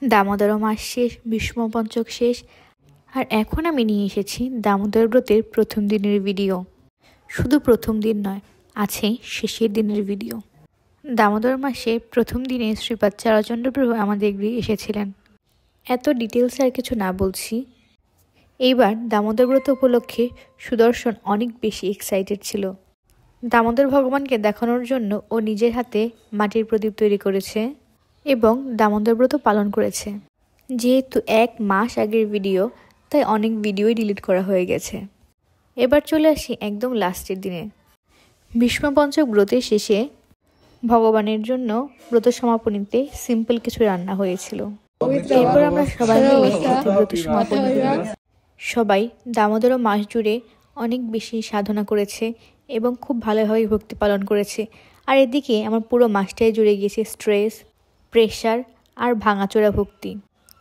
দামোদর মাস শেষ, ভীষ্ম পঞ্চক শেষ, আর এখন আমি নিয়ে এসেছি দামোদর ব্রতের প্রথম দিনের ভিডিও। শুধু প্রথম দিন নয়, আছে শেষের দিনের ভিডিও। দামোদর মাসে প্রথম দিনে শ্রীপাদ চারুচন্দ্র প্রভু আমাদের গৃহে এসেছিলেন। এত ডিটেলস আর কিছু না বলছি। এইবার দামোদর ব্রত উপলক্ষে সুদর্শন অনেক বেশি এক্সাইটেড ছিল। দামোদর ভগবানকে দেখানোর জন্য ও নিজের হাতে মাটির প্রদীপ তৈরি করেছে এবং দামোদর ব্রত পালন করেছে। যেহেতু 1 মাস আগের ভিডিও, তাই অনেক ভিডিওই ডিলিট করা হয়ে গেছে। এবার চলে আসি একদম লাস্টের দিনে। ভীষ্ম পঞ্চক ব্রতের শেষে ভগবানের জন্য ব্রত সমাপনীতে সিম্পল কিছু রান্না হয়েছিল। এরপর আমরা সবাই মিলে ব্রত সমাপনী করি। সবাই দামোদর মাস জুড়ে অনেক বেশি সাধনা করেছে এবং খুব ভালোভাবে ভক্তি পালন করেছে। আর এদিকে আমার পুরো মাসটাই জুড়ে গিয়েছে স্ট্রেস, প্রেশার আর ভাঙাচোরা ভক্তি।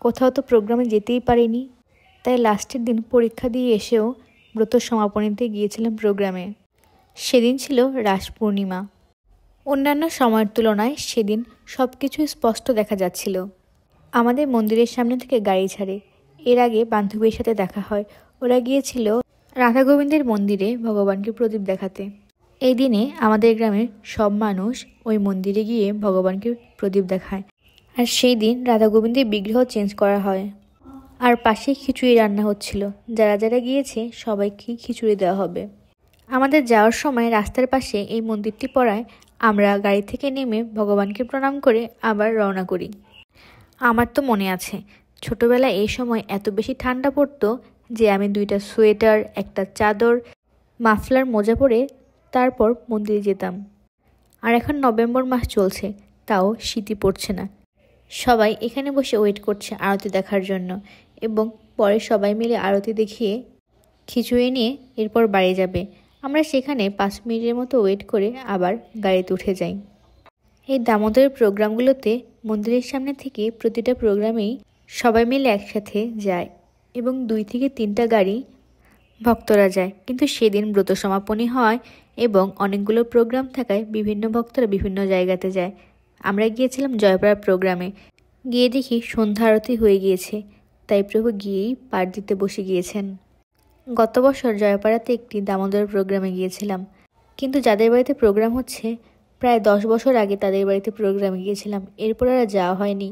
কোথাও তো প্রোগ্রামে যেতেই পারিনি, তাই লাস্টের দিন পরীক্ষা দিয়ে এসেও ব্রত সমাপনীতে গিয়েছিলাম প্রোগ্রামে। সেদিন ছিল রাস পূর্ণিমা। অন্যান্য সময়ের তুলনায় সেদিন সব কিছুই স্পষ্ট দেখা যাচ্ছিল। আমাদের মন্দিরের সামনে থেকে গাড়ি ছাড়ে। এর আগে বান্ধবীর সাথে দেখা হয়, ওরা গিয়েছিল রাধা গোবিন্দের মন্দিরে ভগবানকে প্রদীপ দেখাতে। এই দিনে আমাদের গ্রামের সব মানুষ ওই মন্দিরে গিয়ে ভগবানকে প্রদীপ দেখায়। আর সেই দিন রাধা গোবিন্দের বিগ্রহ চেঞ্জ করা হয়। আর পাশে খিচুড়ি রান্না হচ্ছিল। যারা যারা গিয়েছে সবাইকে খিচুড়ি দেওয়া হবে। আমাদের যাওয়ার সময় রাস্তার পাশে এই মন্দিরটি পড়ায় আমরা গাড়ি থেকে নেমে ভগবানকে প্রণাম করে আবার রওনা করি। আমার তো মনে আছে, ছোটবেলায় এই সময় এত বেশি ঠান্ডা পড়তো যে আমি 2টা সোয়েটার, একটা চাদর, মাফলার মোজা পরে তারপর মন্দিরে যেতাম। আর এখন নভেম্বর মাস চলছে, তাও শীতই পড়ছে না। সবাই এখানে বসে ওয়েট করছে আরতি দেখার জন্য এবং পরে সবাই মিলে আরতি দেখিয়ে খিচুড়ি নিয়ে এরপর বাড়ি যাবে। আমরা সেখানে 5 মিনিটের মতো ওয়েট করে আবার গাড়িতে উঠে যাই। এই দামোদরের প্রোগ্রামগুলোতে মন্দিরের সামনে থেকে প্রতিটা প্রোগ্রামেই সবাই মিলে একসাথে যায় এবং 2 থেকে 3টা গাড়ি ভক্তরা যায়। কিন্তু সেদিন ব্রত সমাপনী হয় এবং অনেকগুলো প্রোগ্রাম থাকায় বিভিন্ন ভক্তরা বিভিন্ন জায়গাতে যায়। আমরা গিয়েছিলাম জয়পাড়া প্রোগ্রামে। গিয়ে দেখি সন্ধ্যা আরতি হয়ে গিয়েছে, তাই প্রভু গিয়েই পাঠ দিতে বসে গিয়েছেন। গত বছর জয়পাড়াতে একটি দামোদর প্রোগ্রামে গিয়েছিলাম, কিন্তু যাদের বাড়িতে প্রোগ্রাম হচ্ছে প্রায় 10 বছর আগে তাদের বাড়িতে প্রোগ্রামে গিয়েছিলাম। এরপর আর যাওয়া হয়নি।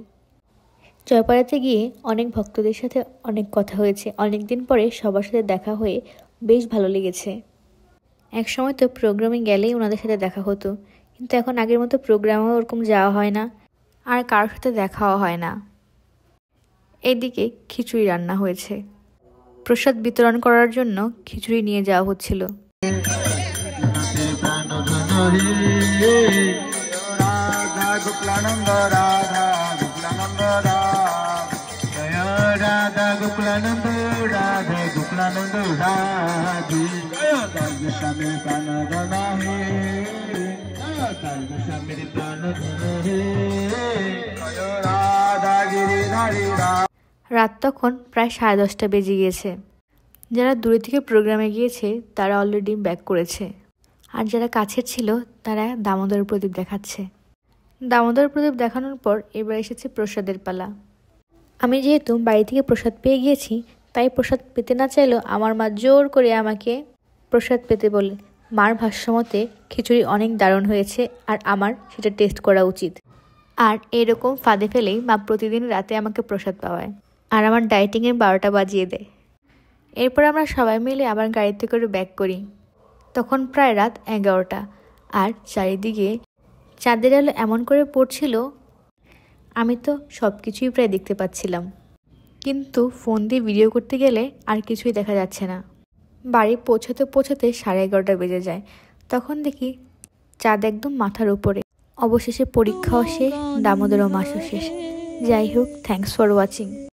জয়পাড়াতে গিয়ে অনেক ভক্তদের সাথে অনেক কথা হয়েছে। অনেক দিন পরে সবার সাথে দেখা হয়ে বেশ ভালো লেগেছে। এক সময় তো প্রোগ্রামে গেলেই ওনাদের সাথে দেখা হতো, কিন্তু এখন আগের মতো প্রোগ্রামেও ওরকম যাওয়া হয় না, আর কারোর সাথে দেখাও হয় না। এদিকে খিচুড়ি রান্না হয়েছে। প্রসাদ বিতরণ করার জন্য খিচুড়ি নিয়ে যাওয়া হচ্ছিল। রাত তখন প্রায় 10:30 বেজে গিয়েছে। যারা দূরে থেকে প্রোগ্রামে গিয়েছে তারা অলরেডি ব্যাক করেছে, আর যারা কাছের ছিল তারা দামোদর প্রদীপ দেখাচ্ছে। দামোদর প্রদীপ দেখানোর পর এবার এসেছে প্রসাদের পালা। আমি যেহেতু বাড়ি থেকে প্রসাদ পেয়ে গিয়েছি, তাই প্রসাদ পেতে না চাইলেও আমার মা জোর করে আমাকে প্রসাদ পেতে বলে। মার ভাষ্যমতে খিচুড়ি অনেক দারুণ হয়েছে আর আমার সেটা টেস্ট করা উচিত। আর এরকম ফাঁদে ফেলেই মা প্রতিদিন রাতে আমাকে প্রসাদ পাওয়ায় আর আমার ডায়েটিংয়ের 12টা বাজিয়ে দেয়। এরপর আমরা সবাই মিলে আবার গাড়িতে করে ব্যাক করি। তখন প্রায় রাত 11টা, আর চারিদিকে চাঁদের আলো এমন করে পড়ছিল, আমি তো সব কিছুই প্রায় দেখতে পাচ্ছিলাম, কিন্তু ফোন দিয়ে ভিডিও করতে গেলে আর কিছুই দেখা যাচ্ছে না। বাড়ি পৌঁছাতে পৌঁছাতে 11:30 বেজে যায়। তখন দেখি চাঁদ একদম মাথার উপরে। অবশেষে পরীক্ষাও শেষ, দামোদর মাসও শেষ। যাই হোক, থ্যাঙ্কস ফর ওয়াচিং।